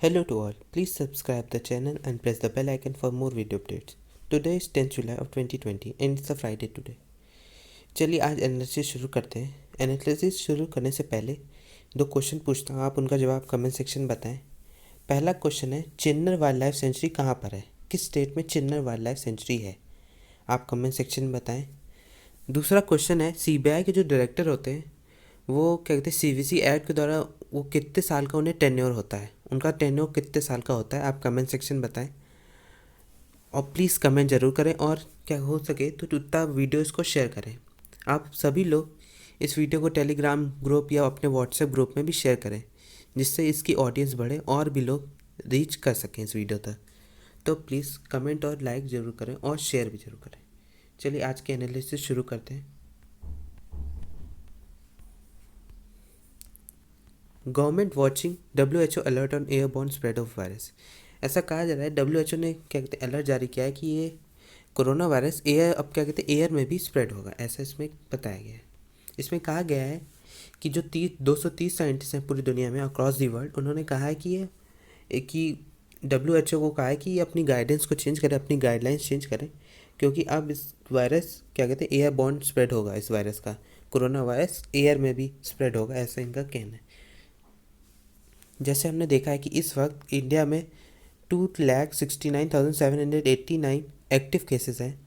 Hello to all. Please subscribe the channel and press the bell icon for more video updates. Today is 10th July of 2020 and it's a Friday today. चलिए आज analysis शुरू करते हैं। Analysis शुरू करने से पहले दो क्वेश्चन पूछता हूँ, आप उनका जवाब कमेंट सेक्शन बताएं। पहला क्वेश्चन है, चिन्नर वाइल्ड लाइफ सेंचुरी कहाँ पर है? किस स्टेट में चिन्नर वाइल्ड लाइफ सेंचुरी है? आप कमेंट सेक्शन में बताएं। दूसरा क्वेश्चन है, सीबीआई के जो डायरेक्टर होते हैं वो क्या कहते हैं, सीवीसी एक्ट के द्वारा वो कितने साल का उन्हें टेन्योर होता है? उनका टेन्योर कितने साल का होता है? आप कमेंट सेक्शन बताएं और प्लीज़ कमेंट ज़रूर करें और क्या हो सके तो उतना वीडियोज़ को शेयर करें। आप सभी लोग इस वीडियो को टेलीग्राम ग्रुप या अपने व्हाट्सएप ग्रुप में भी शेयर करें, जिससे इसकी ऑडियंस बढ़े और भी लोग रीच कर सकें इस वीडियो तक। तो प्लीज़ कमेंट और लाइक ज़रूर करें और शेयर भी ज़रूर करें। चलिए आज के एनालिसिस शुरू करते हैं। Government watching WHO alert on airborne spread of virus. ऐसा कहा जा रहा है, WHO ने क्या कहते हैं अलर्ट जारी किया है कि ये कोरोना वायरस अब क्या कहते हैं एयर में भी स्प्रेड होगा, ऐसा इसमें बताया गया है। इसमें कहा गया है कि जो 230 साइंटिस्ट हैं पूरी दुनिया में अक्रॉस दी वर्ल्ड, उन्होंने कहा है कि WHO को कहा है कि ये अपनी गाइडेंस को चेंज करें, अपनी गाइडलाइंस चेंज करें, क्योंकि अब इस वायरस क्या कहते हैं एयरबॉर्न स्प्रेड होगा। इस वायरस का कोरोना वायरस एयर में भी स्प्रेड होगा, ऐसा इनका कहना है। जैसे हमने देखा है कि इस वक्त इंडिया में 2,69,789 एक्टिव केसेस हैं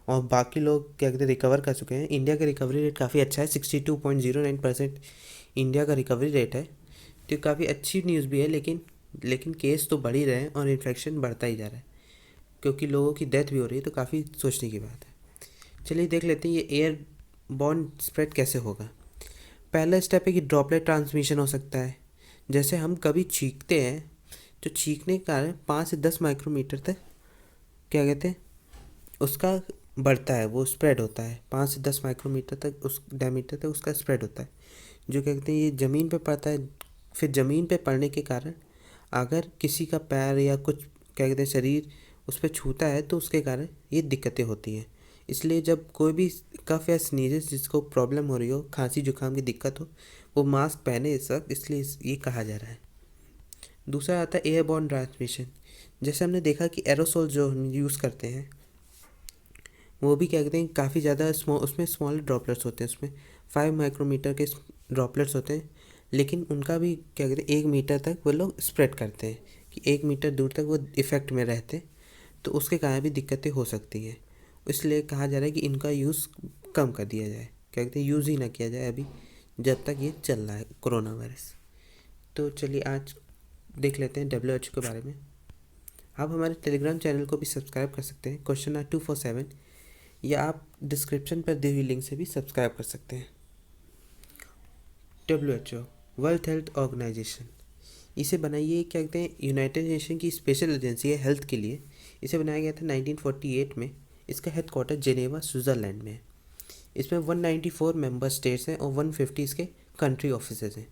और बाकी लोग क्या कहते हैं रिकवर कर चुके हैं। इंडिया का रिकवरी रेट काफ़ी अच्छा है, 62.09% इंडिया का रिकवरी रेट है। तो काफ़ी अच्छी न्यूज़ भी है, लेकिन केस तो बढ़ ही रहे हैं और इन्फेक्शन बढ़ता ही जा रहा है, क्योंकि लोगों की डेथ भी हो रही है। तो काफ़ी सोचने की बात है। चलिए देख लेते हैं ये एयर बॉर्न स्प्रेड कैसे होगा। पहला स्टेप है कि ड्रॉपलेट ट्रांसमिशन हो सकता है। जैसे हम कभी छींकते हैं, जो छींकने के कारण 5 से 10 माइक्रोमीटर तक क्या कहते हैं उसका बढ़ता है, वो स्प्रेड होता है। 5 से 10 माइक्रोमीटर तक उस डायमीटर तक उसका स्प्रेड होता है, जो क्या कहते हैं ये ज़मीन पे पड़ता है। फिर ज़मीन पे पड़ने के कारण अगर किसी का पैर या कुछ क्या कहते हैं शरीर उस पर छूता है तो उसके कारण ये दिक्कतें होती हैं। इसलिए जब कोई भी कफ या स्नीजेस जिसको प्रॉब्लम हो रही हो, खांसी जुकाम की दिक्कत हो, वो मास्क पहने इस वक्त, इसलिए ये कहा जा रहा है। दूसरा आता है एयरबॉर्न ट्रांसमिशन। जैसे हमने देखा कि एरोसोल जो हम यूज़ करते हैं वो भी क्या कहते हैं काफ़ी ज़्यादा उसमें स्मॉल ड्रॉपलेट्स होते हैं, उसमें 5 माइक्रोमीटर के ड्रॉपलेट्स होते हैं, लेकिन उनका भी क्या कहते हैं 1 मीटर तक वो लोग स्प्रेड करते हैं कि 1 मीटर दूर तक वो इफ़ेक्ट में रहते हैं। तो उसके कारण भी दिक्कतें हो सकती हैं। इसलिए कहा जा रहा है कि इनका यूज़ कम कर दिया जाए, क्या कहते हैं यूज़ ही ना किया जाए अभी जब तक ये चल रहा है कोरोना वायरस। तो चलिए आज देख लेते हैं WHO के बारे में। आप हमारे टेलीग्राम चैनल को भी सब्सक्राइब कर सकते हैं, क्वेश्चन 247, या आप डिस्क्रिप्शन पर दी हुई लिंक से भी सब्सक्राइब कर सकते हैं। WHO वर्ल्ड हेल्थ ऑर्गेनाइजेशन, इसे बनाइए क्या कहते हैं यूनाइटेड नेशन की स्पेशल एजेंसी है हेल्थ के लिए। इसे बनाया गया था 1948 में। इसका हेड क्वार्टर जेनेवा स्विट्ज़रलैंड में है। इसमें 194 मेंबर स्टेट्स हैं और 150 इसके कंट्री ऑफिसेज हैं।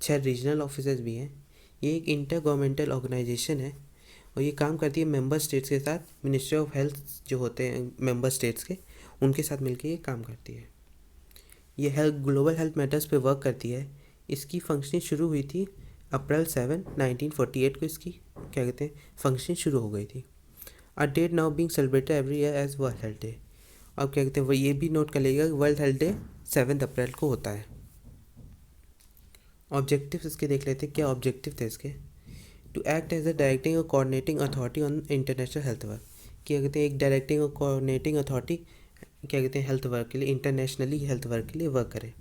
6 रीजनल ऑफिसेज भी हैं। ये एक इंटर गवर्नमेंटल ऑर्गेनाइजेशन है और ये काम करती है मेंबर स्टेट्स के साथ। मिनिस्ट्री ऑफ हेल्थ जो होते हैं मेंबर स्टेट्स के, उनके साथ मिलकर ये काम करती है। ये ग्लोबल हेल्थ मैटर्स पे वर्क करती है। इसकी फंक्शनिंग शुरू हुई थी अप्रैल 7, 1948 को। इसकी क्या कहते हैं फंक्शनिंग शुरू हो गई थी। A date now being celebrated every year as world health day. अब क्या कहते हैं वो ये भी नोट कर लेगा, वर्ल्ड हेल्थ डे 7 अप्रैल को होता है। ऑब्जेक्टिव्स इसके देख लेते हैं, क्या ऑब्जेक्टिव थे इसके। To act as a directing और coordinating authority on international health work. क्या कहते हैं एक डायरेक्टिंग और कोऑर्डिनेटिंग अथॉरिटी क्या कहते हैं हेल्थ वर्क के लिए, इंटरनेशनली हेल्थ वर्क के लिए वर्क करे,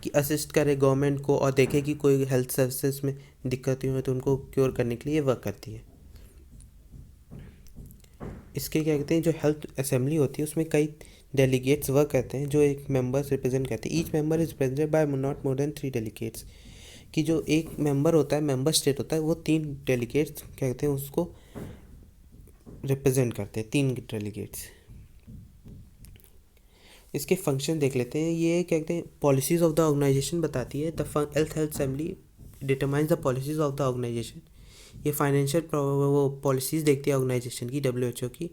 कि असिस्ट करे गवर्नमेंट को और देखे कि कोई हेल्थ सर्विसेज में दिक्कत हो तो उनको क्योर करने के लिए वर्क करती है। इसके क्या कहते हैं जो हेल्थ असेंबली होती है उसमें कई डेलीगेट्स वर्क करते हैं जो एक मेंबर्स रिप्रेजेंट करते हैं। Each member is represented by not more than 3 delegates. कि जो एक मेंबर होता है, मेंबर स्टेट होता है, वो 3 डेलीगेट्स क्या कहते हैं उसको रिप्रेजेंट करते हैं, 3 डेलीगेट्स। इसके फंक्शन देख लेते हैं। ये क्या कहते हैं पॉलिसीज़ ऑफ द ऑर्गेनाइजेशन बताती है। The health assembly determines the policies of the organisation. ये फाइनेंशियल वो पॉलिसीज़ देखती है ऑर्गेनाइजेशन की, WHO की।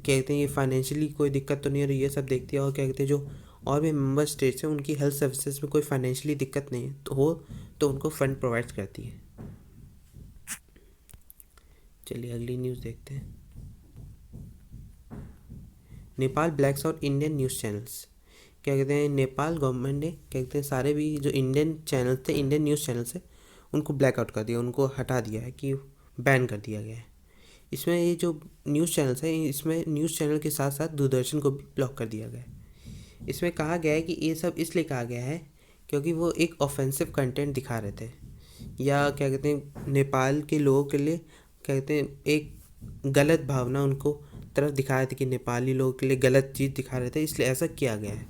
कहते हैं ये फाइनेंशियली कोई दिक्कत तो नहीं हो रही, ये सब देखती है। और क्या कहते हैं जो और भी मेंबर स्टेट्स हैं उनकी हेल्थ सर्विसेज में कोई फाइनेंशियली दिक्कत नहीं है तो उनको फंड प्रोवाइड करती है। चलिए अगली न्यूज़ देखते हैं। Nepal blacks out Indian news channels. क्या कहते हैं, नेपाल गवर्नमेंट ने क्या कहते हैं सारे भी जो इंडियन चैनल थे, इंडियन न्यूज़ चैनल्स है, उनको ब्लैकआउट कर दिया, उनको हटा दिया है कि बैन कर दिया गया है। इसमें ये जो न्यूज़ चैनल्स हैं, इसमें न्यूज़ चैनल के साथ साथ दूरदर्शन को भी ब्लॉक कर दिया गया है। इसमें कहा गया है कि ये सब इसलिए कहा गया है क्योंकि वो एक ऑफेंसिव कंटेंट दिखा रहे थे, या क्या कहते हैं नेपाल के लोगों के लिए क्या कहते हैं एक गलत भावना उनको तरफ दिखा रहे थे कि नेपाली लोगों के लिए गलत चीज़ दिखा रहे थे, इसलिए ऐसा किया गया है।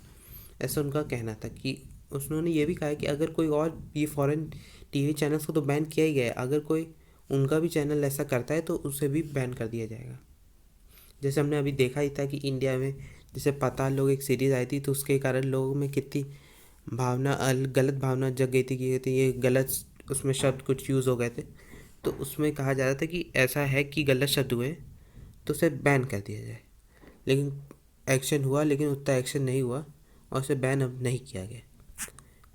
ऐसा उनका कहना था कि उन्होंने ये भी कहा है कि अगर कोई और ये फॉरेन टीवी चैनल्स को तो बैन किया ही गया है, अगर कोई उनका भी चैनल ऐसा करता है तो उसे भी बैन कर दिया जाएगा। जैसे हमने अभी देखा ही था कि इंडिया में जैसे पाताल लोग एक सीरीज़ आई थी, तो उसके कारण लोगों में कितनी भावना गलत भावना जग गई थी कि ये गलत उसमें शब्द कुछ यूज़ हो गए थे, तो उसमें कहा जा रहा था कि ऐसा है कि गलत शब्द हुए तो उसे बैन कर दिया जाए। लेकिन एक्शन हुआ, लेकिन उतना एक्शन नहीं हुआ और उसे बैन अब नहीं किया गया।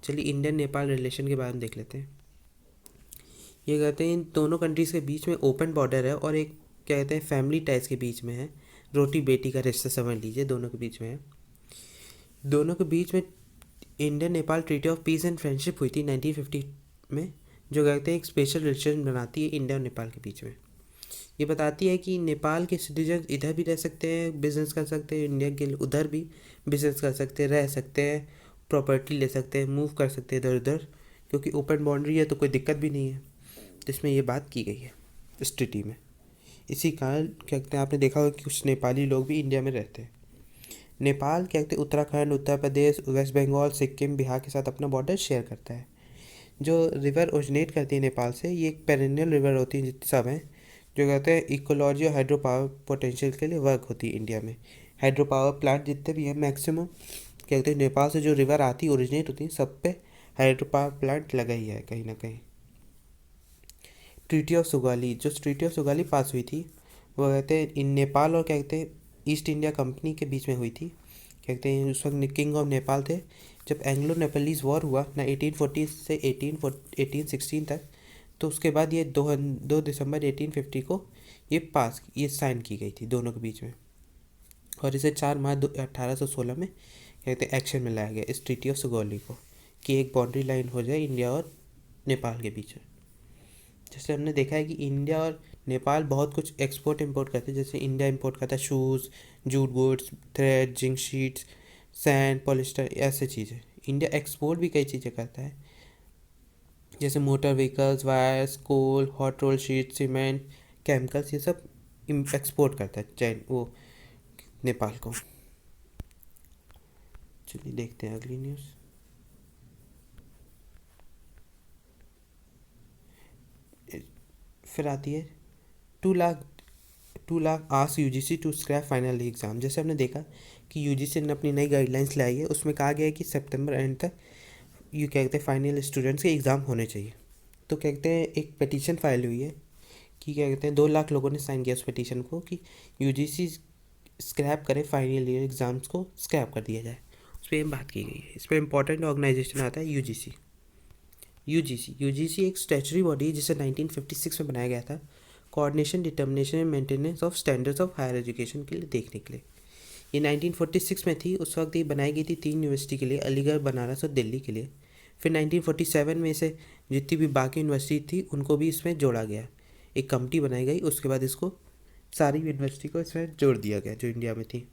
चलिए इंडियन नेपाल रिलेशन के बारे में देख लेते हैं। ये कहते हैं इन दोनों कंट्रीज़ के बीच में ओपन बॉर्डर है और एक क्या कहते हैं फैमिली टाइज के बीच में है, रोटी बेटी का रिश्ता समझ लीजिए, दोनों के बीच में है। दोनों के बीच में Indian Nepal treaty of peace and friendship हुई थी 1950 में, जो कहते हैं एक स्पेशल रिलेशन बनाती है इंडिया और नेपाल के बीच में। ये बताती है कि नेपाल के सिटीजन इधर भी रह सकते हैं, बिजनेस कर सकते हैं, इंडिया के उधर भी बिजनेस कर सकते हैं, रह सकते हैं, प्रॉपर्टी ले सकते हैं, मूव कर सकते हैं इधर उधर, क्योंकि ओपन बाउंड्री है तो कोई दिक्कत भी नहीं है। तो इसमें ये बात की गई है इस ट्रीटी में। इसी कारण क्या कहते हैं आपने देखा होगा कि कुछ नेपाली लोग भी इंडिया में रहते हैं। नेपाल क्या कहते हैं उत्तराखंड, उत्तर प्रदेश, वेस्ट बंगाल, सिक्किम, बिहार के साथ अपना बॉर्डर शेयर करता है। जो रिवर ओरिजिनेट करती है नेपाल से, ये एक पेरेनियल रिवर होती है, जितने सब हैं, जो कहते हैं इकोलॉजी और हाइड्रो पावर पोटेंशियल के लिए वर्क होती है इंडिया में। हाइड्रो पावर प्लांट जितने भी हैं मैक्सिमम क्या कहते हैं नेपाल से जो रिवर आती है ओरिजिनेट होती है, सब पे हाइड्रो पावर प्लांट लगा ही है कहीं ना कहीं। ट्रीटी ऑफ सुगाली, जो ट्रीटी ऑफ सुगाली पास हुई थी, वो कहते हैं इन नेपाल और क्या कहते हैं ईस्ट इंडिया कंपनी के बीच में हुई थी। क्या कहते हैं उस वक्त किंग ऑफ नेपाल थे। जब एंग्लो नेपालीज वॉर हुआ ना 1840 से 1816 तक, तो उसके बाद ये 2 दिसंबर 1850 को ये साइन की गई थी दोनों के बीच में, और इसे 4 मार्च 1816 में कहते हैं एक्शन में लाया गया इस ट्रीटी ऑफ सुगौली को, कि एक बाउंड्री लाइन हो जाए इंडिया और नेपाल के बीच में। जैसे हमने देखा है कि इंडिया और नेपाल बहुत कुछ एक्सपोर्ट इंपोर्ट करते हैं। जैसे इंडिया इंपोर्ट करता है shoes, jute boards, thread, zinc sheets, sand, polyester, ऐसे चीज़ें। इंडिया एक्सपोर्ट भी कई चीज़ें करता है, जैसे motor vehicles, wires, coal, hot roll sheet, cement, chemicals, ये सब एक्सपोर्ट करता है चैन वो नेपाल को। चलिए देखते हैं अगली न्यूज़। फिर आती है 2 lakh ask UGC to scrap final exam. जैसे हमने देखा कि यूजीसी ने अपनी नई गाइडलाइंस लाई है, उसमें कहा गया है कि सितंबर एंड तक ये क्या कहते हैं फाइनल स्टूडेंट्स के एग्ज़ाम होने चाहिए। तो क्या कहते हैं एक पिटीशन फाइल हुई है कि क्या कहते हैं 2 लाख लोगों ने साइन किया उस पिटीशन को कि यूजीसी स्क्रैप करे, फाइनल ईयर एग्ज़ाम्स को स्क्रैप कर दिया जाए। उस पर बात की गई है। इस पर इंपॉर्टेंट ऑर्गेनाइजेशन आता है यूजीसी। यूजीसी एक स्टैचुटरी बॉडी है जिसे 1956 में बनाया गया था, coordination, determination and maintenance of standards of higher education के लिए देखने के लिए। ये 1946 में थी, उस वक्त ये बनाई गई थी 3 यूनिवर्सिटी के लिए, अलीगढ़, बनारस और दिल्ली के लिए। फिर 1947 में इसे जितनी भी बाकी यूनिवर्सिटी थी उनको भी इसमें जोड़ा गया, एक कमेटी बनाई गई, उसके बाद इसको सारी यूनिवर्सिटी को इसमें जोड़ दिया गया जो इंडिया में थी।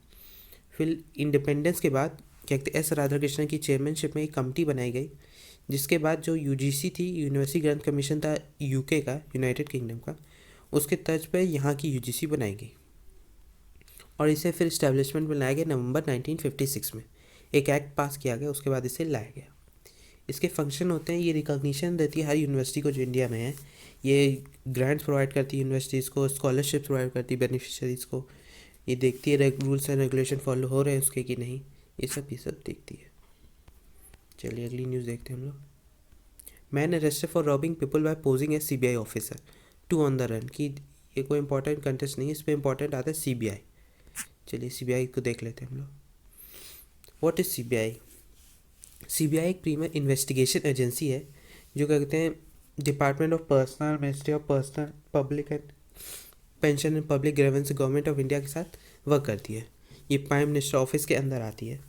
फिर इंडिपेंडेंस के बाद क्या कहते एस राधाकृष्णन की चेयरमैनशिप में एक कमेटी बनाई गई, जिसके बाद जो यूजीसी थी, यूनिवर्सिटी ग्रांट कमीशन था यूके का, यूनाइटेड किंगडम का, उसके तर्ज पर यहाँ की यूजीसी बनाई गई और इसे फिर इस्टेब्लिशमेंट में लाया गया नवंबर 1956 में। एक एक्ट पास किया गया, उसके बाद इसे लाया गया। इसके फंक्शन होते हैं, ये रिकॉग्निशन देती है हर यूनिवर्सिटी को जो इंडिया में है, ये ग्रांट्स प्रोवाइड करती है यूनिवर्सिटीज़ को, स्कॉलरशिप प्रोवाइड करती है बेनिफिशरीज़ को, ये देखती है रूल्स एंड रेगुलेशन फॉलो हो रहे हैं उसके कि नहीं, ये सब देखती है। चलिए अगली न्यूज़ देखते हैं हम लोग। Man arrested for robbing people by posing a CBI officer, 2 on the run. कि ये कोई इंपॉर्टेंट कंटेस्ट नहीं है, इस पर इंपॉर्टेंट आता है सीबीआई। चलिए सीबीआई को देख लेते हैं हम लोग। What is CBI? सीबीआई एक प्रीमियर इन्वेस्टिगेशन एजेंसी है जो कहते हैं department of personal, ministry of personal, public and pension and public grievance government of India के साथ वर्क करती है। ये प्राइम मिनिस्टर ऑफिस के अंदर आती है।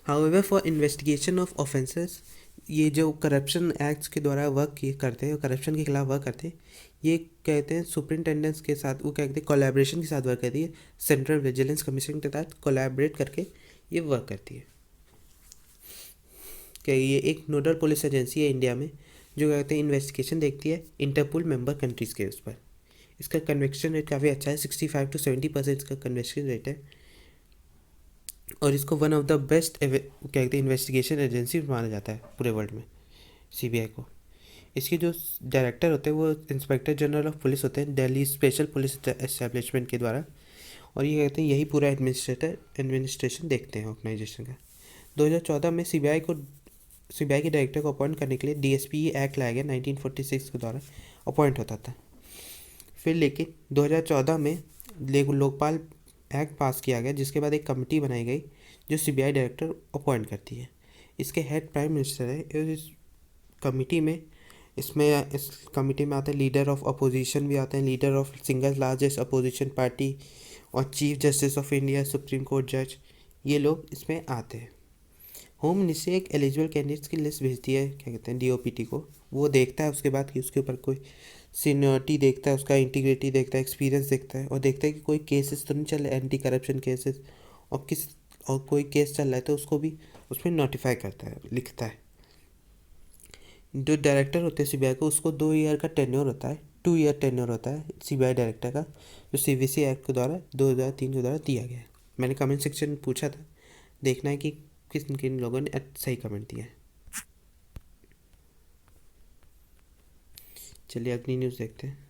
However for investigation of offences, ये जो करप्शन एक्ट्स के द्वारा वर्क किए करते हैं, करप्शन के खिलाफ वर्क करते हैं, ये कहते हैं सुपरिटेंडेंट्स के साथ, वो कहते हैं कोलैबोरेशन के साथ वर्क करती है। सेंट्रल विजिलेंस कमीशन के साथ कोलैबोरेट करके ये वर्क करती है। क्या ये एक नोडल पुलिस एजेंसी है इंडिया में, जो कहते हैं इन्वेस्टिगेशन देखती है इंटरपोल मेंबर कंट्रीज़ के उस पर। इसका कन्विक्शन रेट काफ़ी अच्छा है, 65 to 70% इसका कन्विक्शन रेट है। और इसको वन ऑफ द बेस्ट क्या कहते हैं इन्वेस्टिगेशन एजेंसी माना जाता है पूरे वर्ल्ड में, सीबीआई को। इसके जो डायरेक्टर होते हैं वो इंस्पेक्टर जनरल ऑफ पुलिस होते हैं दिल्ली स्पेशल पुलिस एस्टेब्लिशमेंट के द्वारा। और ये कहते हैं यही पूरा एडमिनिस्ट्रेशन देखते हैं ऑर्गेनाइजेशन का। 2014 में सीबीआई के डायरेक्टर को अपॉइंट करने के लिए डीएसपी एक्ट लाया गया, 1946 के द्वारा अपॉइंट होता था। फिर लेकिन 2014 में लोकपाल एक्ट पास किया गया, जिसके बाद एक कमेटी बनाई गई जो सीबीआई डायरेक्टर अपॉइंट करती है। इसके हेड प्राइम मिनिस्टर है। इस कमेटी में इस कमेटी में आते हैं लीडर ऑफ अपोजिशन भी आते हैं, leader of single largest opposition party और chief justice of India, supreme court जज, ये लोग इसमें आते हैं। होम मिनिस्ट्री एक एलिजिबल कैंडिडेट्स की लिस्ट भेजती है, क्या कहते हैं डीओपीटी को। वो देखता है उसके बाद कि उसके ऊपर कोई सीनियरिटी देखता है, उसका इंटीग्रिटी देखता है, एक्सपीरियंस देखता है, और देखता है कि कोई केसेस तो नहीं चल रहे एंटी करप्शन केसेस, और कोई केस चल रहा है तो उसको भी उसमें नोटिफाई करता है, लिखता है। जो डायरेक्टर होते हैं सीबीआई को, उसको 2 ईयर का टेन्योर होता है, 2 ईयर टेन्योर होता है सीबीआई डायरेक्टर का, जो सीवीसी एक्ट के द्वारा 2003 के द्वारा दिया गया है। मैंने कमेंट सेक्शन में पूछा था, देखना है कि किन किन लोगों ने सही कमेंट दिया है। चलिए अगली न्यूज़ देखते हैं।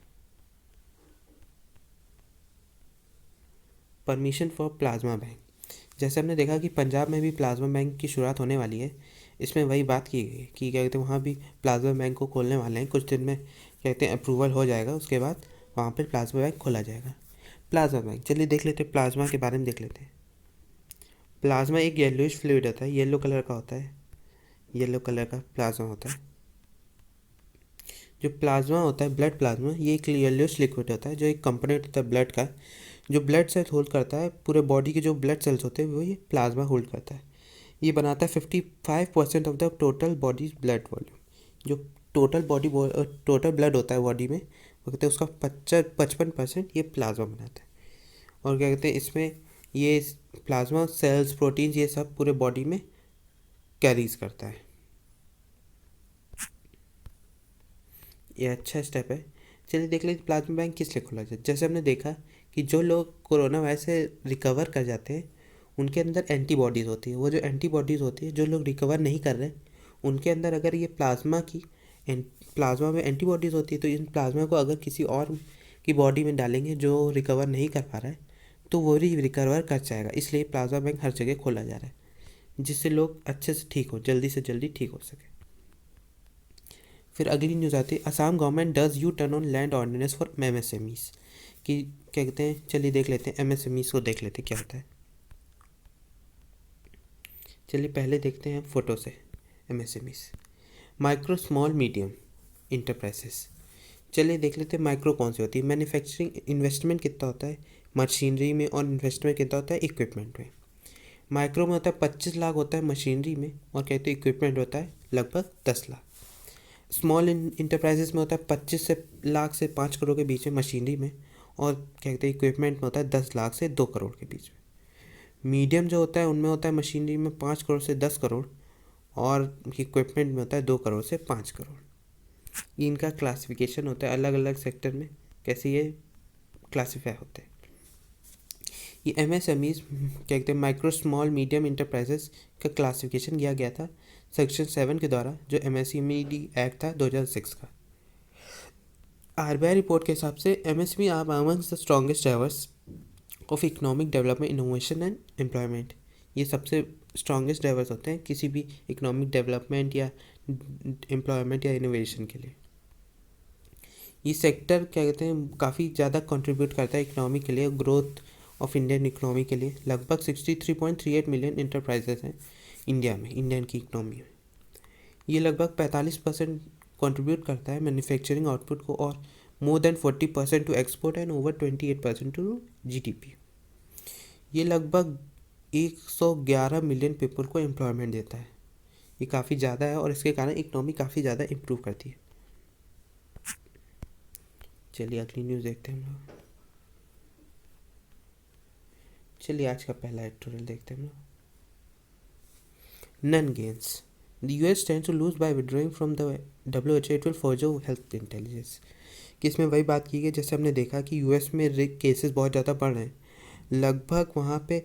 Permission for plasma bank. जैसे हमने देखा कि पंजाब में भी प्लाज्मा बैंक की शुरुआत होने वाली है, इसमें वही बात की गई कि क्या कहते हैं वहाँ भी प्लाज्मा बैंक को खोलने वाले हैं। कुछ दिन में कहते हैं अप्रूवल हो जाएगा, उसके बाद वहाँ पर प्लाज्मा बैंक खोला जाएगा। प्लाज्मा बैंक, चलिए देख लेते हैं, प्लाज्मा के बारे में देख लेते हैं। प्लाज्मा एक येलोइश फ्लूइड होता है, येलो कलर का होता है, येलो कलर का प्लाज्मा होता है। जो प्लाज्मा होता है, ब्लड प्लाज्मा, ये एक येलोइश लिक्विड होता है, जो एक कंपोनेंट होता है ब्लड का, जो ब्लड सेल होल्ड करता है। पूरे बॉडी के जो ब्लड सेल्स होते हैं वो ये प्लाज्मा होल्ड करता है। ये बनाता है 55% of the total body blood volume. जो टोटल ब्लड होता है बॉडी में, वो कहते हैं उसका 55% ये प्लाज्मा बनाता है। और क्या कहते हैं इसमें ये प्लाज्मा सेल्स, प्रोटीन्स, ये सब पूरे बॉडी में कैरीज करता है। ये अच्छा स्टेप है। चलिए देख लीजिए प्लाज्मा बैंक किस लिए खोला जाए। जैसे हमने देखा कि जो लोग कोरोना वायरस से रिकवर कर जाते हैं, उनके अंदर एंटीबॉडीज़ होती है। वो जो एंटीबॉडीज़ होती है, जो लोग रिकवर नहीं कर रहे, उनके अंदर अगर ये प्लाज्मा में एंटीबॉडीज़ होती है, तो इन प्लाज्मा को अगर किसी और की बॉडी में डालेंगे जो रिकवर नहीं कर पा रहा है, तो वो भी रिकवर कर जाएगा। इसलिए प्लाज्मा बैंक हर जगह खोला जा रहा है, जिससे लोग अच्छे से ठीक हो, जल्दी से जल्दी ठीक हो सके। फिर अगली न्यूज़ आती है, Assam government does U turn on land ordinance for MSMEs. कि क्या कहते हैं, चलिए देख लेते हैं एमएसएमईस को, देख लेते हैं क्या होता है। चलिए पहले देखते हैं फ़ोटो से MSMEs. Micro small medium enterprises. चलिए देख लेते हैं माइक्रो कौन सी होती है। मैन्युफैक्चरिंग इन्वेस्टमेंट कितना होता है मशीनरी में, और इन्वेस्टमेंट कितना होता है इक्विपमेंट में। माइक्रो में होता है 25 लाख होता है मशीनरी में, और कहते हैं इक्विपमेंट होता है लगभग 10 लाख। स्मॉल इंटरप्राइजेस में होता है 25 लाख से 5 करोड़ के बीच में मशीनरी में, और कहते हैं इक्विपमेंट में होता है 10 लाख से 2 करोड़ के बीच में। मीडियम जो होता है उनमें होता है मशीनरी में 5 करोड़ से 10 करोड़, और इक्विपमेंट में होता है 2 करोड़ से 5 करोड़। ये इनका क्लासिफिकेशन होता है अलग अलग सेक्टर में, कैसे ये क्लासीफाई होते हैं। ये एमएसएमईज क्या कहते हैं माइक्रो स्मॉल मीडियम इंटरप्राइजेस का क्लासिफिकेशन किया गया था सेक्शन 7 के द्वारा, जो एमएसएमई एक्ट था 2006 का। आरबीआई रिपोर्ट के हिसाब से MSME are amongst the strongest drivers of economic development, innovation and employment. ये सबसे स्ट्रॉन्गेस्ट ड्राइवर्स होते हैं किसी भी इकोनॉमिक डेवलपमेंट या एम्प्लॉयमेंट या इनोवेशन के लिए। ये सेक्टर क्या कहते हैं काफ़ी ज़्यादा कंट्रीब्यूट करता है इकोनॉमी के लिए, ग्रोथ ऑफ इंडियन इकोनॉमी के लिए। लगभग 63.38 मिलियन इंटरप्राइजेस हैं इंडिया में, इंडियन की इकोनॉमी में। ये लगभग 45% कंट्रीब्यूट करता है मैन्युफैक्चरिंग आउटपुट को, और more than 40% to export and over 28% to GDP। ये लगभग 111 मिलियन पीपल को एम्प्लॉयमेंट देता है। ये काफ़ी ज़्यादा है और इसके कारण इकोनॉमी काफ़ी ज़्यादा इम्प्रूव करती है। चलिए अगली न्यूज़ देखते हैं हम लोग। चलिए आज का पहला एडिटोरियल देखते हैं हम लोग। None gains, the US tends to lose by withdrawing from the WHO, it will further health intelligence। कि इसमें वही बात की गई जैसे हमने देखा कि यूएस में केसेस बहुत ज़्यादा बढ़ रहे हैं। लगभग वहाँ पे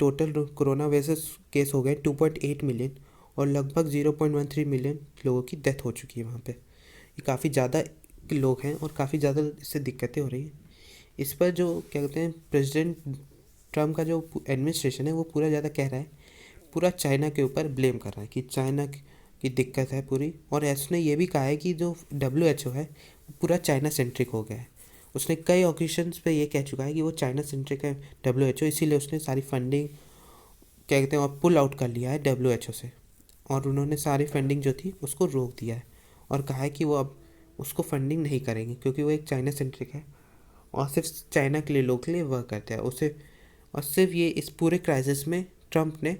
टोटल कोरोना वायरस केस हो गए 2.8 मिलियन और लगभग 0.13 मिलियन लोगों की डेथ हो चुकी है वहाँ पे। ये काफ़ी ज़्यादा लोग हैं और काफ़ी ज़्यादा इससे दिक्कतें हो रही हैं। इस पर जो क्या कहते हैं प्रेसिडेंट ट्रम्प का जो एडमिनिस्ट्रेशन है वो पूरा ज़्यादा कह रहा है, पूरा चाइना के ऊपर ब्लेम कर रहा है कि चाइना की दिक्कत है पूरी। और उसने ये भी कहा है कि जो WHO है वो पूरा चाइना सेंट्रिक हो गया है। उसने कई ओकेशंस पे ये कह चुका है कि वो चाइना सेंट्रिक है WHO, इसीलिए उसने सारी फंडिंग क्या कहते हैं और पुल आउट कर लिया है WHO से। और उन्होंने सारी फंडिंग जो थी उसको रोक दिया है और कहा है कि वो अब उसको फंडिंग नहीं करेंगे क्योंकि वो एक चाइना सेंट्रिक है और सिर्फ चाइना के लिए लोग के लिए वर्क करता है उसे। और सिर्फ ये इस पूरे क्राइसिस में ट्रम्प ने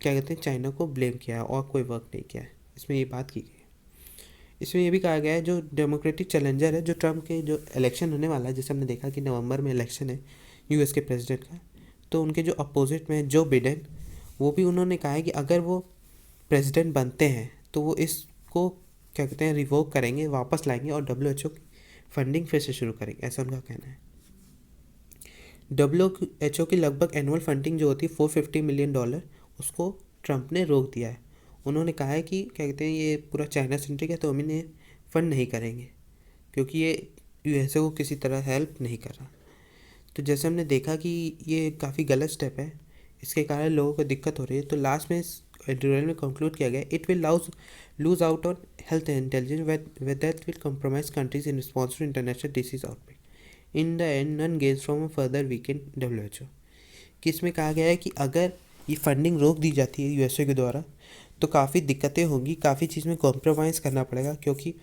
क्या कहते हैं चाइना को ब्लेम किया है और कोई वर्क नहीं किया है। इसमें ये बात की गई है। इसमें ये भी कहा गया है जो डेमोक्रेटिक चैलेंजर है, जो ट्रम्प के जो इलेक्शन होने वाला है, जैसे हमने देखा कि नवंबर में इलेक्शन है यूएस के प्रेसिडेंट का, तो उनके जो अपोजिट में जो बिडेन, वो भी उन्होंने कहा है कि अगर वो प्रेसिडेंट बनते हैं तो वो इसको क्या कहते हैं रिवोक करेंगे, वापस लाएंगे और WHO की फंडिंग फिर से शुरू करेंगे, ऐसा उनका कहना है। WHO की लगभग एनुअल फंडिंग जो होती है $450 मिलियन, उसको ट्रम्प ने रोक दिया है। उन्होंने कहा है कि क्या कहते हैं ये पूरा चाइना सेंट्रिक है तो हम इन्हें फंड नहीं करेंगे क्योंकि ये USA को किसी तरह हेल्प नहीं कर रहा। तो जैसे हमने देखा कि ये काफ़ी गलत स्टेप है, इसके कारण लोगों को दिक्कत हो रही है। तो लास्ट में इस एडिटोरियल में कंक्लूड किया गया, it will lose out on health intelligence that will compromise countries in response to international disease outbreak, in the end none gains from a further weakened WHO। कि इसमें कहा गया है कि अगर ये फंडिंग रोक दी जाती है USA के द्वारा तो काफ़ी दिक्कतें होंगी, काफ़ी चीज़ में कॉम्प्रोमाइज़ करना पड़ेगा क्योंकि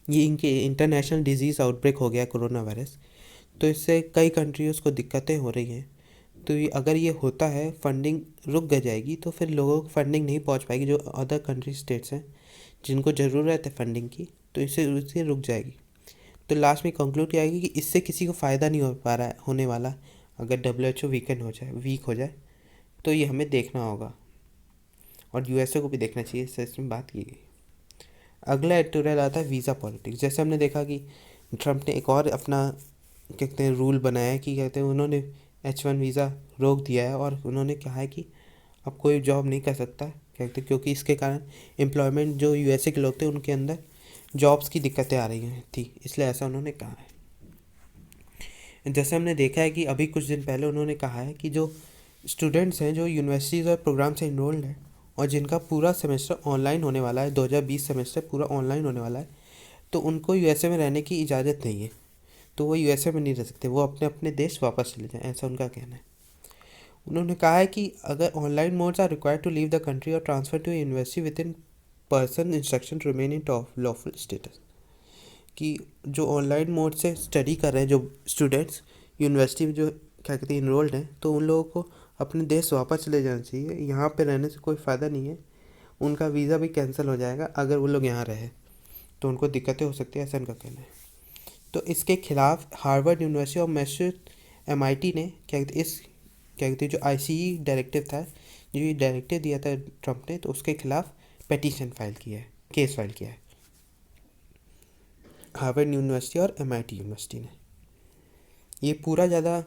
ये इनके इंटरनेशनल डिजीज़ आउटब्रेक हो गया कोरोना वायरस, तो इससे कई कंट्रीज़ को दिक्कतें हो रही हैं। तो ये अगर ये होता है फंडिंग रुक गई जाएगी तो फिर लोगों को फंडिंग नहीं पहुंच पाएगी, जो अदर कंट्री स्टेट्स हैं जिनको ज़रूरत है फंडिंग की, तो इससे रुक जाएगी। तो लास्ट में कंक्लूड किया गया कि इससे किसी को फ़ायदा नहीं हो पा रहा है होने वाला अगर WHO वीक हो जाए, तो ये हमें देखना होगा और USA को भी देखना चाहिए, इसमें बात की गई। अगला एडिटोरियल आता है वीज़ा पॉलिटिक्स। जैसे हमने देखा कि ट्रम्प ने एक और अपना क्या कहते हैं रूल बनाया है कि कहते हैं उन्होंने H1 वीज़ा रोक दिया है और उन्होंने कहा है कि अब कोई जॉब नहीं कर सकता कहते, क्योंकि इसके कारण एम्प्लॉयमेंट जो USA के लोग थे उनके अंदर जॉब्स की दिक्कतें आ रही थी, इसलिए ऐसा उन्होंने कहा है। जैसे हमने देखा है कि अभी कुछ दिन पहले उन्होंने कहा है कि जो स्टूडेंट्स हैं जो यूनिवर्सिटीज़ और प्रोग्राम से इनरोल्ड हैं और जिनका पूरा सेमेस्टर ऑनलाइन होने वाला है, 2020 सेमेस्टर पूरा ऑनलाइन होने वाला है, तो उनको USA में रहने की इजाज़त नहीं है, तो वो USA में नहीं रह सकते, वो अपने अपने देश वापस चले जाएं, ऐसा उनका कहना है। उन्होंने कहा है कि अगर online modes are required to leave the country और transfer to university with in person instruction to remain in lawful status, कि जो ऑनलाइन मोड से स्टडी कर रहे हैं जो स्टूडेंट्स यूनिवर्सिटी में जो क्या कहते हैं इनरोल्ड हैं, तो उन लोगों को अपने देश वापस चले जाना चाहिए, यहाँ पे रहने से कोई फ़ायदा नहीं है, उनका वीज़ा भी कैंसिल हो जाएगा अगर वो लोग यहाँ रहे तो उनको दिक्कतें हो सकती है, ऐसा उनका कहना है। तो इसके खिलाफ हार्वर्ड यूनिवर्सिटी और मैसेच्यूसेट्स MIT ने क्या कहते इस क्या कहते जो ICE डायरेक्टिव था, जो ये डायरेक्टिव दिया था ट्रम्प ने, तो उसके खिलाफ पेटिशन फाइल किया है, केस फाइल किया है हार्वर्ड यूनिवर्सिटी और MIT यूनिवर्सिटी ने। ये पूरा ज़्यादा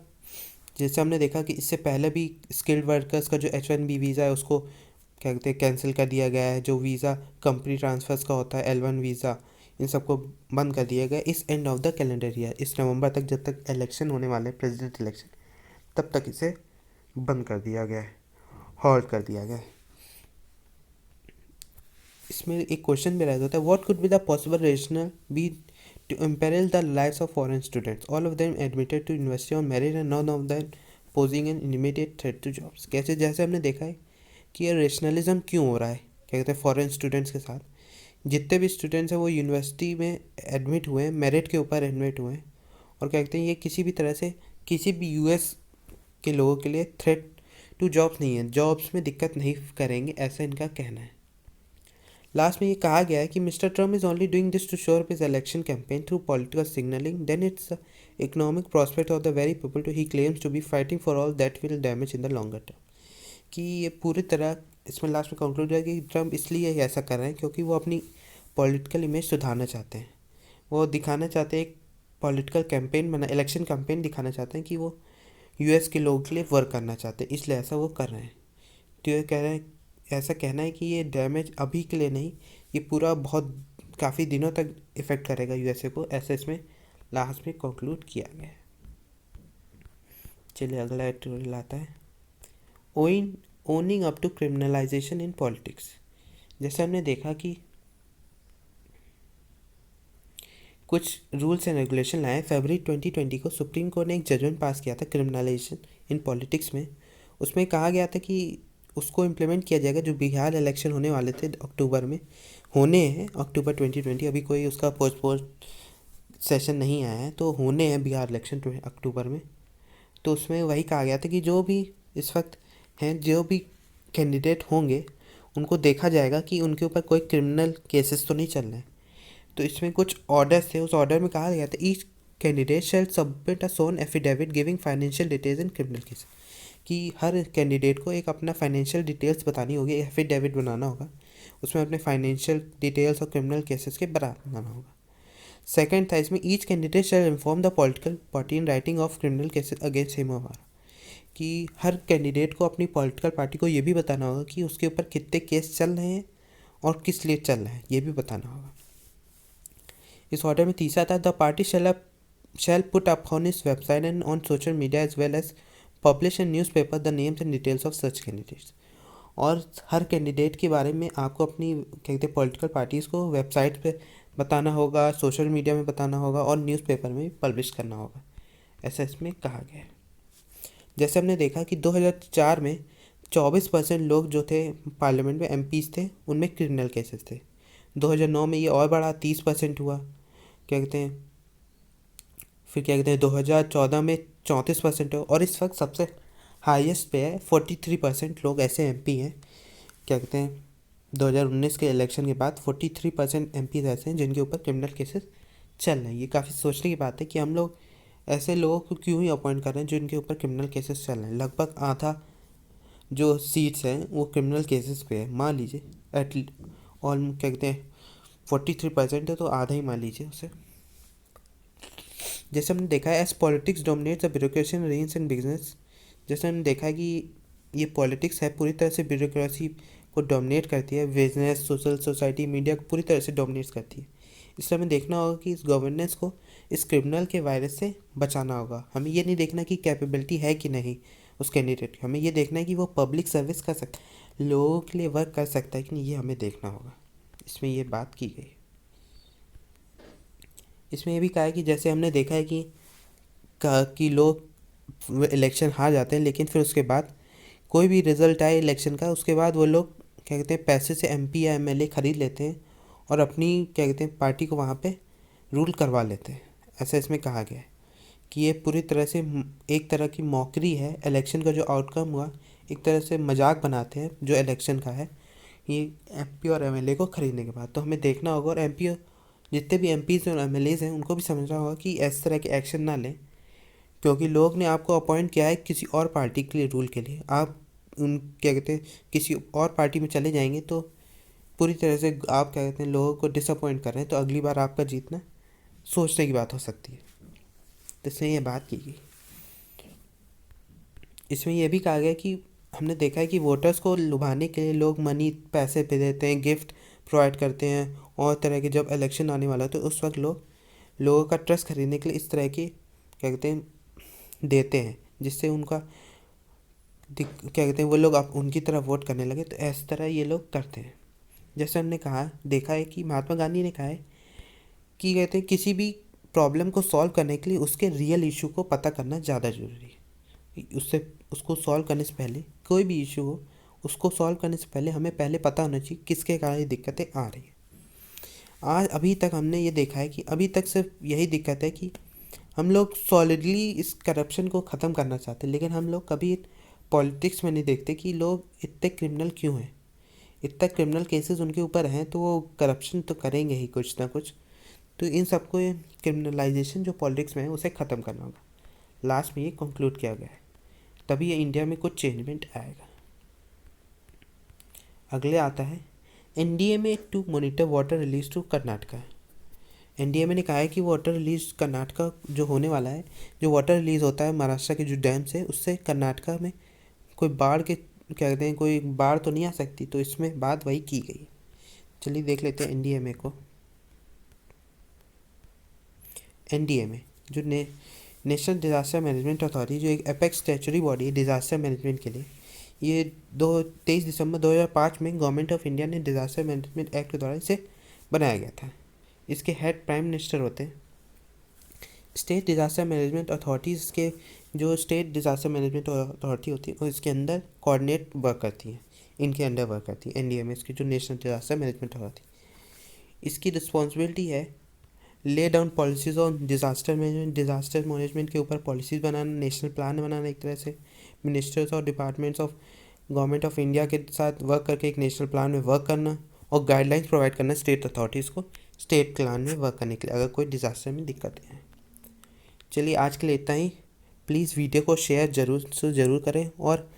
जैसे हमने देखा कि इससे पहले भी स्किल्ड वर्कर्स का जो H1B वीज़ा है उसको क्या कहते हैं कैंसिल कर दिया गया है, जो वीज़ा कंपनी ट्रांसफ़र्स का होता है L1 वीज़ा, इन सबको बंद कर दिया गया इस end of the calendar year, इस नवंबर तक, जब तक इलेक्शन होने वाले प्रेसिडेंट इलेक्शन, तब तक इसे बंद कर दिया गया है, हॉल्ट कर दिया गया है। इसमें एक क्वेश्चन भी रहता है, what could be the possible reason be to imperil the lives of foreign students, all of them admitted to university on merit and none of them posing an immediate threat to jobs। कैसे जैसे हमने देखा है कि ये rationalism क्यों हो रहा है क्या कहते हैं फॉरेन स्टूडेंट्स के साथ, जितने भी स्टूडेंट्स हैं वो यूनिवर्सिटी में एडमिट हुए हैं, मेरिट के ऊपर एडमिट हुए हैं। और क्या कहते हैं, ये किसी भी तरह से किसी भी यूएस के लोगों के लिए थ्रेट टू जॉब्स नहीं है, जॉब्स में दिक्कत नहीं करेंगे, ऐसा इनका कहना है। लास्ट में ये कहा गया है कि mister Trump is only doing this to show up his election campaign through political signalling, then it's economic prospect of the very people to he claims to be fighting for all that will damage in the longer term. कि ये पूरी तरह इसमें last में conclude है कि Trump इसलिए ऐसा कर रहे हैं क्योंकि वो अपनी पॉलिटिकल इमेज सुधारना चाहते हैं। वो दिखाना चाहते हैं, एक पॉलिटिकल कैंपेन बना, इलेक्शन कैंपेन दिखाना चाहते हैं कि वो यूएस के लोगों के लिए वर्क करना चाहते हैं, इसलिए ऐसा वो कर रहे हैं। तो ये कह रहे हैं, ऐसा कहना है कि ये डैमेज अभी के लिए नहीं, ये पूरा बहुत काफ़ी दिनों तक इफ़ेक्ट करेगा यूएसए को, ऐसा इसमें लास्ट में कंक्लूड किया गया है। चलिए अगला एडिटोरियल आता है, owning up to criminalisation in politics. जैसे हमने देखा कि कुछ रूल्स एंड रेगुलेशन लाए फरवरी 2020 को सुप्रीम कोर्ट ने एक जजमेंट पास किया था क्रिमिनलाइजेशन इन पॉलिटिक्स में। उसमें कहा गया था कि उसको इम्प्लीमेंट किया जाएगा। जो बिहार इलेक्शन होने वाले थे अक्टूबर में, होने हैं अक्टूबर 2020, अभी कोई उसका पोस्टपोन सेशन नहीं आया है, तो होने हैं बिहार इलेक्शन अक्टूबर में। तो उसमें वही कहा गया था कि जो भी इस वक्त हैं, जो भी कैंडिडेट होंगे, उनको देखा जाएगा कि उनके ऊपर कोई क्रिमिनल केसेस तो नहीं चल रहे हैं। तो इसमें कुछ ऑर्डर्स थे, उस ऑर्डर में कहा गया था each candidate shall submit a sworn affidavit giving financial details in criminal case. कि हर कैंडिडेट को एक अपना फाइनेंशियल डिटेल्स बतानी होगी, एफिडेविट बनाना होगा, उसमें अपने फाइनेंशियल डिटेल्स और क्रिमिनल केसेस के बनाना होगा। सेकंड था इसमें each candidate shell inform the political party in writing of criminal cases against him और हर। कि हर कैंडिडेट को अपनी पॉलिटिकल पार्टी को ये भी बताना होगा कि उसके ऊपर कितने केस चल रहे हैं और किस लिए चल रहे हैं, ये भी बताना होगा। इस ऑर्डर में तीसरा था the party shall put up on its website and on social media as well as publish in newspaper the names and details of such candidates. और हर कैंडिडेट के बारे में आपको अपनी क्या कहते हैं पॉलिटिकल पार्टीज़ को वेबसाइट पे बताना होगा, सोशल मीडिया में बताना होगा और न्यूज़पेपर में भी पब्लिश करना होगा, ऐसा इसमें कहा गया है। जैसे हमने देखा कि 2004 में 24% लोग जो थे पार्लियामेंट में एमपीज थे, उनमें क्रिमिनल केसेस थे। 2009 में ये और बढ़ा 30% हुआ, क्या कहते हैं, फिर क्या कहते हैं 2014 में 34% हो, और इस वक्त सबसे हाईएस्ट पे है 43% लोग ऐसे एमपी हैं, क्या कहते हैं 2019 के इलेक्शन के बाद 43% एमपीज ऐसे हैं जिनके ऊपर क्रिमिनल केसेस चल रहे हैं। ये काफ़ी सोचने की बात है कि हम लोग ऐसे लोगों को क्यों ही अपॉइंट कर रहे हैं जिनके ऊपर क्रिमिनल केसेस चल रहे हैं। लगभग आधा जो सीट्स हैं वो क्रिमिनल केसेस पे है, मान लीजिए और क्या कहते हैं 43% है, तो आधा ही मान लीजिए उसे। जैसे हमने देखा है as politics dominates the bureaucracy and reins in business. जैसे हमने देखा है कि ये पॉलिटिक्स है पूरी तरह से ब्यूरोक्रेसी को डोमिनेट करती है, बिजनेस, सोशल सोसाइटी, मीडिया को पूरी तरह से डोमिनेट करती है। इसलिए हमें देखना होगा कि इस गवर्नेंस को इस क्रिमिनल के वायरस से बचाना होगा। हमें ये नहीं देखना कि कैपेबिलिटी है कि नहीं उस कैंडिडेट की, हमें ये देखना है कि वो पब्लिक सर्विस कर सकता है, लोगों के लिए वर्क कर सकता है कि नहीं, ये हमें देखना होगा। इसमें ये बात की गई। इसमें ये भी कहा है कि जैसे हमने देखा है कि लोग इलेक्शन हार जाते हैं, लेकिन फिर उसके बाद कोई भी रिजल्ट आए इलेक्शन का, उसके बाद वो लोग क्या कहते हैं पैसे से एमपी या एमएलए खरीद लेते हैं और अपनी क्या कहते हैं पार्टी को वहाँ पे रूल करवा लेते हैं। ऐसा इसमें कहा गया है कि ये पूरी तरह से एक तरह की मौकरी है, इलेक्शन का जो आउटकम हुआ एक तरह से मजाक बनाते हैं जो इलेक्शन का है, ये एमपी और एमएलए को खरीदने के बाद। तो हमें देखना होगा, और एमपी जितने भी एमपीज़ और एमएलएज़ हैं उनको भी समझना होगा कि इस तरह के एक्शन ना लें, क्योंकि लोग ने आपको अपॉइंट किया है किसी और पार्टी के लिए, रूल के लिए। आप उन क्या कहते हैं किसी और पार्टी में चले जाएंगे तो पूरी तरह से आप क्या कहते हैं लोगों को डिसअपॉइंट कर रहे हैं, तो अगली बार आपका जीतना सोचने की बात हो सकती है। तो इसमें यह बात की गई। इसमें यह भी कहा गया कि हमने देखा है कि वोटर्स को लुभाने के लिए लोग मनी, पैसे पे देते हैं, गिफ्ट प्रोवाइड करते हैं, और तरह के जब इलेक्शन आने वाला है तो उस वक्त लोगों का ट्रस्ट खरीदने के लिए इस तरह की क्या कहते हैं देते हैं, जिससे उनका क्या कहते हैं वो लोग आप उनकी तरफ वोट करने लगे। तो इस तरह ये लोग करते हैं। जैसे हमने देखा है कि महात्मा गांधी ने कहा है कि कहते हैं किसी भी प्रॉब्लम को सॉल्व करने के लिए उसके रियल इशू को पता करना ज़्यादा ज़रूरी है। उसको सॉल्व करने से पहले, कोई भी इशू हो उसको सॉल्व करने से पहले हमें पहले पता होना चाहिए किसके कारण ये दिक्कतें आ रही हैं। आज अभी तक हमने ये देखा है कि अभी तक सिर्फ यही दिक्कत है कि हम लोग सॉलिडली इस करप्शन को ख़त्म करना चाहते हैं, लेकिन हम लोग कभी पॉलिटिक्स में नहीं देखते कि लोग इतने क्रिमिनल क्यों हैं। इतना क्रिमिनल केसेस उनके ऊपर हैं तो वो करप्शन तो करेंगे ही कुछ ना कुछ। तो इन सबको क्रिमिनलाइजेशन जो पॉलिटिक्स में है उसे ख़त्म करना होगा। लास्ट में ये कंक्लूड किया गया है, तभी ये इंडिया में कुछ चेंजमेंट आएगा। अगले आता है एनडीए में to monitor water release to Karnataka. NDMA ने कहा है कि वाटर रिलीज कर्नाटका जो होने वाला है, जो वाटर रिलीज होता है महाराष्ट्र के जो डैम से, उससे कर्नाटका में कोई बाढ़ के क्या कहते हैं, कोई बाढ़ तो नहीं आ सकती। तो इसमें बात वही की गई। चलिए देख लेते हैं एनडीएमए को। एनडीएमए जो नेशनल डिज़ास्टर मैनेजमेंट अथॉरिटी, जो एक एपेक्स स्टैचुटरी बॉडी है डिज़ास्टर मैनेजमेंट के लिए, ये 23 दिसंबर 2005 में गवर्नमेंट ऑफ इंडिया ने डिज़ास्टर मैनेजमेंट एक्ट के द्वारा इसे बनाया गया था। इसके हेड प्राइम मिनिस्टर होते हैं। स्टेट डिज़ास्टर मैनेजमेंट अथॉरिटीज़ के जो स्टेट डिज़ास्टर मैनेजमेंट अथॉरिटी होती है वो इसके अंदर कोऑर्डिनेट वर्क करती है, इनके अंडर वर्क करती है एनडीएमए की जो नेशनल डिज़ास्टर मैनेजमेंट अथॉरिटी। इसकी रिस्पॉन्सिबिलिटी है lay down policies on disaster management के ऊपर पॉलिसीज़ बनाना, नेशनल प्लान बनाना, एक तरह से मिनिस्टर्स और departments of government of India के साथ वर्क करके एक नेशनल प्लान में वर्क करना और गाइडलाइंस प्रोवाइड करना स्टेट अथॉरिटीज़ को स्टेट प्लान में वर्क करने के लिए अगर कोई डिज़ास्टर में दिक्कतें हैं। चलिए आज के लिए इतना ही। प्लीज़ वीडियो को शेयर ज़रूर करें, और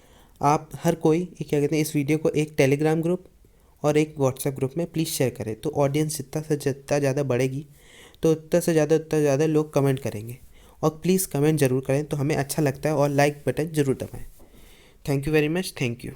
आप हर कोई क्या कहते हैं इस वीडियो को एक टेलीग्राम ग्रुप और एक व्हाट्सएप ग्रुप में प्लीज़ शेयर करें। तो ऑडियंस जितना ज़्यादा बढ़ेगी तो उतना ज़्यादा लोग कमेंट करेंगे, और प्लीज़ कमेंट ज़रूर करें तो हमें अच्छा लगता है, और लाइक बटन ज़रूर दबाएं। Thank you very much. Thank you.